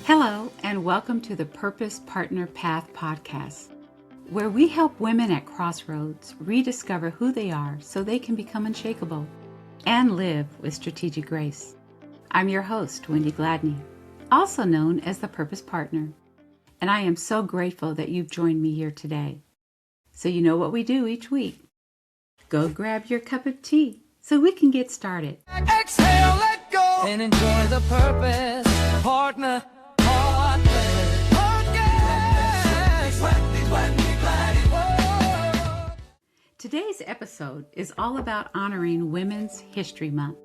Hello, and welcome to the Purpose Partner Path podcast, where we help women at crossroads rediscover who they are so they can become unshakable and live with strategic grace. I'm your host, Wendy Gladney, also known as the Purpose Partner, and I am so grateful that you've joined me here today. So you know what we do each week. Go grab your cup of tea so we can get started. Exhale, let go, and enjoy the Purpose Partner podcast. Today's episode is all about honoring Women's History Month.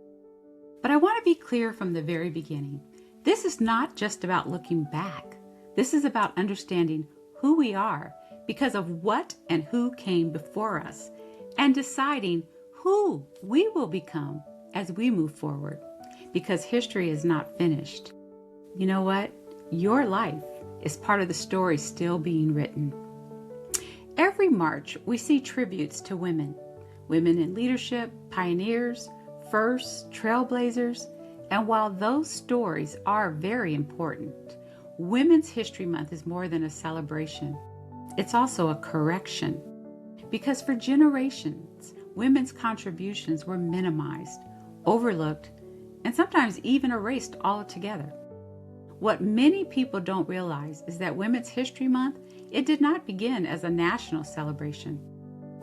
But I want to be clear from the very beginning. This is not just about looking back. This is about understanding who we are because of what and who came before us and deciding who we will become as we move forward, because history is not finished. You know what? Your life is part of the story still being written. Every March, we see tributes to women in leadership, pioneers, firsts, trailblazers, and while those stories are very important, Women's History Month is more than a celebration. It's also a correction, because for generations, women's contributions were minimized, overlooked, and sometimes even erased altogether. What many people don't realize is that Women's History Month, it did not begin as a national celebration.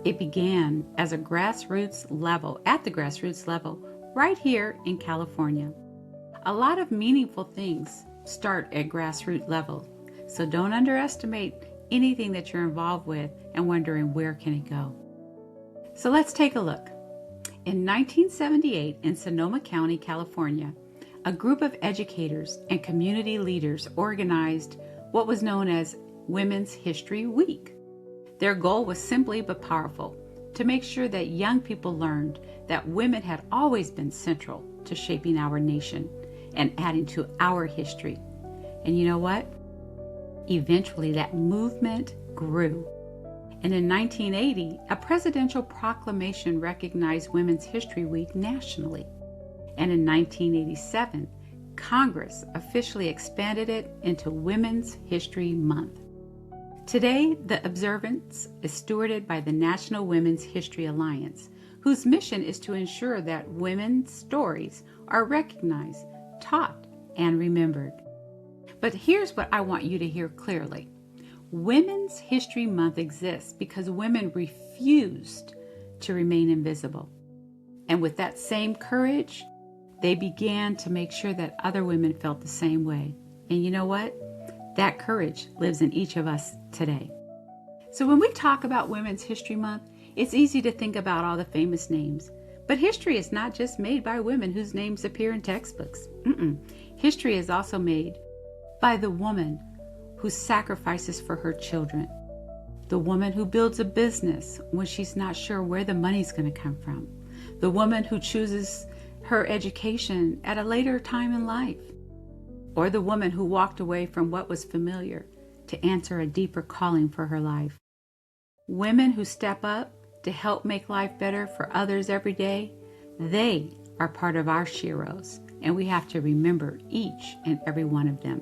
It began as a grassroots level, at the grassroots level, right here in California. A lot of meaningful things start at grassroots level, so don't underestimate anything that you're involved with and wondering where can it go. So let's take a look. In 1978 in Sonoma County, California, a group of educators and community leaders organized what was known as Women's History Week. Their goal was simply but powerful, to make sure that young people learned that women had always been central to shaping our nation and adding to our history. And you know what? Eventually that movement grew. And in 1980, a presidential proclamation recognized Women's History Week nationally. And in 1987, Congress officially expanded it into Women's History Month. Today, the observance is stewarded by the National Women's History Alliance, whose mission is to ensure that women's stories are recognized, taught, and remembered. But here's what I want you to hear clearly. Women's History Month exists because women refused to remain invisible. And with that same courage, they began to make sure that other women felt the same way. And you know what? That courage lives in each of us today. So when we talk about Women's History Month, it's easy to think about all the famous names. But history is not just made by women whose names appear in textbooks. History is also made by the woman who sacrifices for her children, the woman who builds a business when she's not sure where the money's going to come from, the woman who chooses her education at a later time in life, or the woman who walked away from what was familiar to answer a deeper calling for her life. Women who step up to help make life better for others every day, they are part of our sheroes, and we have to remember each and every one of them.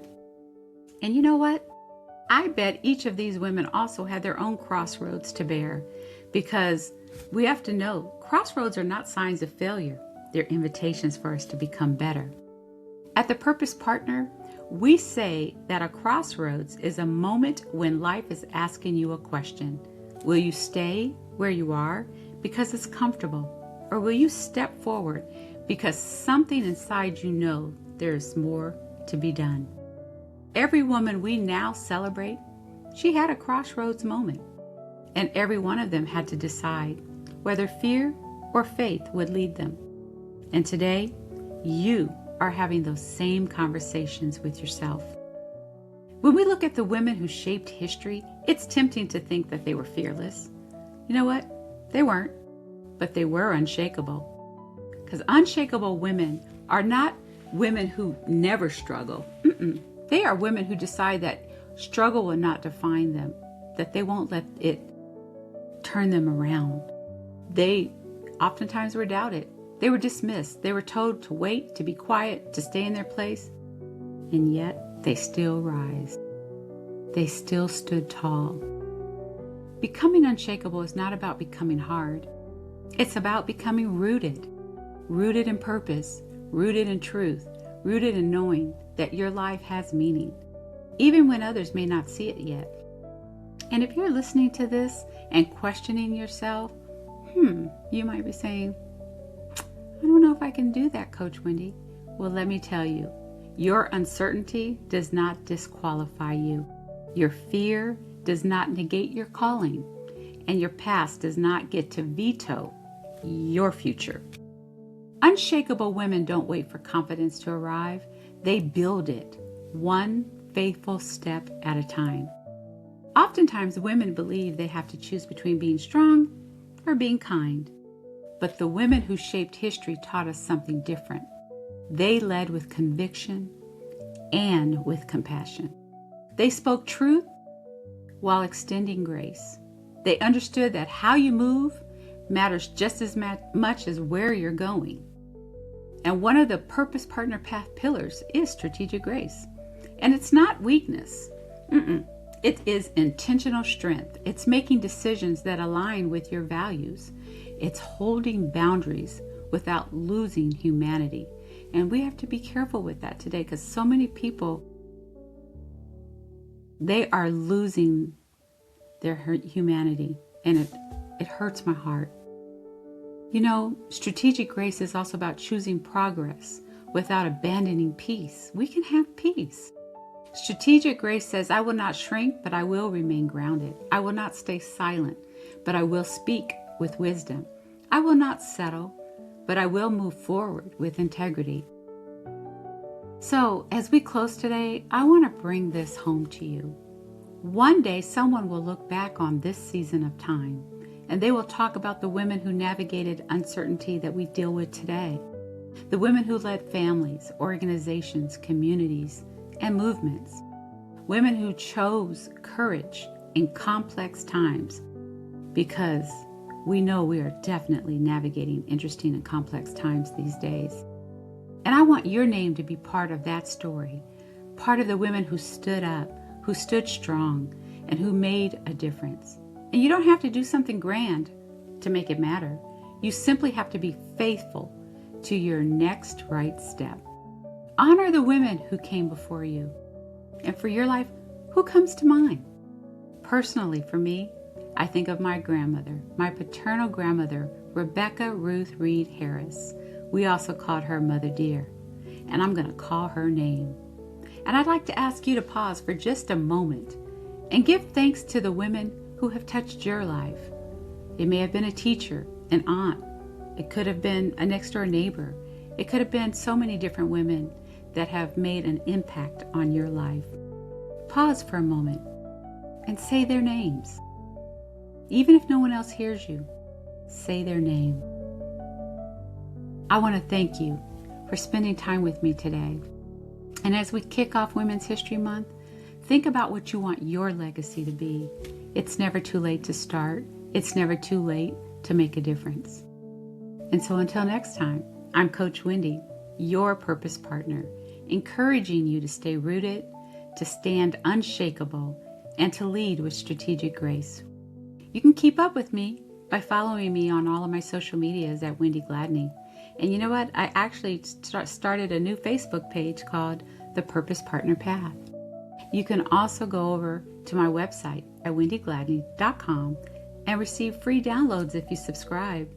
And you know what? I bet each of these women also had their own crossroads to bear, because we have to know crossroads are not signs of failure. They're invitations for us to become better. At the Purpose Partner, we say that a crossroads is a moment when life is asking you a question. Will you stay where you are because it's comfortable? Or will you step forward because something inside you know there's more to be done? Every woman we now celebrate, she had a crossroads moment. And every one of them had to decide whether fear or faith would lead them. And today, you are having those same conversations with yourself. When we look at the women who shaped history, it's tempting to think that they were fearless. You know what? They weren't, but they were unshakable. Because unshakable women are not women who never struggle. They are women who decide that struggle will not define them, that they won't let it turn them around. They oftentimes were doubted. They were dismissed. They were told to wait, to be quiet, to stay in their place. And yet they still rise. They still stood tall. Becoming unshakable is not about becoming hard. It's about becoming rooted. Rooted in purpose, rooted in truth, rooted in knowing that your life has meaning, even when others may not see it yet. And if you're listening to this and questioning yourself, you might be saying, I don't know if I can do that, Coach Wendy. Well, let me tell you, your uncertainty does not disqualify you. Your fear does not negate your calling, and your past does not get to veto your future. Unshakable women don't wait for confidence to arrive. They build it, one faithful step at a time. Oftentimes, women believe they have to choose between being strong or being kind. But the women who shaped history taught us something different. They led with conviction and with compassion. They spoke truth while extending grace. They understood that how you move matters just as much as where you're going. And one of the Purpose Partner Path pillars is strategic grace. And it's not weakness. It is intentional strength. It's making decisions that align with your values. It's holding boundaries without losing humanity. And we have to be careful with that today, because so many people, they are losing their humanity, and it hurts my heart. You know, strategic grace is also about choosing progress without abandoning peace. We can have peace. Strategic grace says, I will not shrink, but I will remain grounded. I will not stay silent, but I will speak with wisdom. I will not settle, but I will move forward with integrity. So, as we close today, I want to bring this home to you. One day, someone will look back on this season of time, and they will talk about the women who navigated uncertainty that we deal with today. The women who led families, organizations, communities, and movements. Women who chose courage in complex times, because we know we are definitely navigating interesting and complex times these days. And I want your name to be part of that story, part of the women who stood up, who stood strong, and who made a difference. And you don't have to do something grand to make it matter. You simply have to be faithful to your next right step. Honor the women who came before you. And for your life, who comes to mind? Personally, for me, I think of my grandmother, my paternal grandmother, Rebecca Ruth Reed Harris. We also called her Mother Dear, and I'm going to call her name. And I'd like to ask you to pause for just a moment and give thanks to the women who have touched your life. It may have been a teacher, an aunt. It could have been a next door neighbor. It could have been so many different women that have made an impact on your life. Pause for a moment and say their names. Even if no one else hears you, say their name. I want to thank you for spending time with me today. And as we kick off Women's History Month, think about what you want your legacy to be. It's never too late to start. It's never too late to make a difference. And so until next time, I'm Coach Wendy, your purpose partner, encouraging you to stay rooted, to stand unshakable, and to lead with strategic grace. You can keep up with me by following me on all of my social medias at Wendy Gladney. And you know what? I actually started a new Facebook page called The Purpose Partner Path. You can also go over to my website at wendygladney.com and receive free downloads if you subscribe.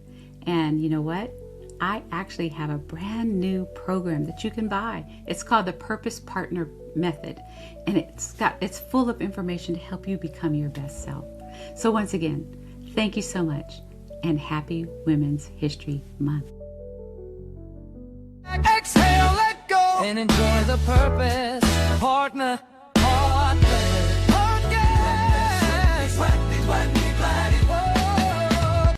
And you know what? I actually have a brand new program that you can buy. It's called the Purpose Partner Method, and it's full of information to help you become your best self. So once again, thank you so much, and happy Women's History Month. Exhale, let go, and enjoy the purpose partner.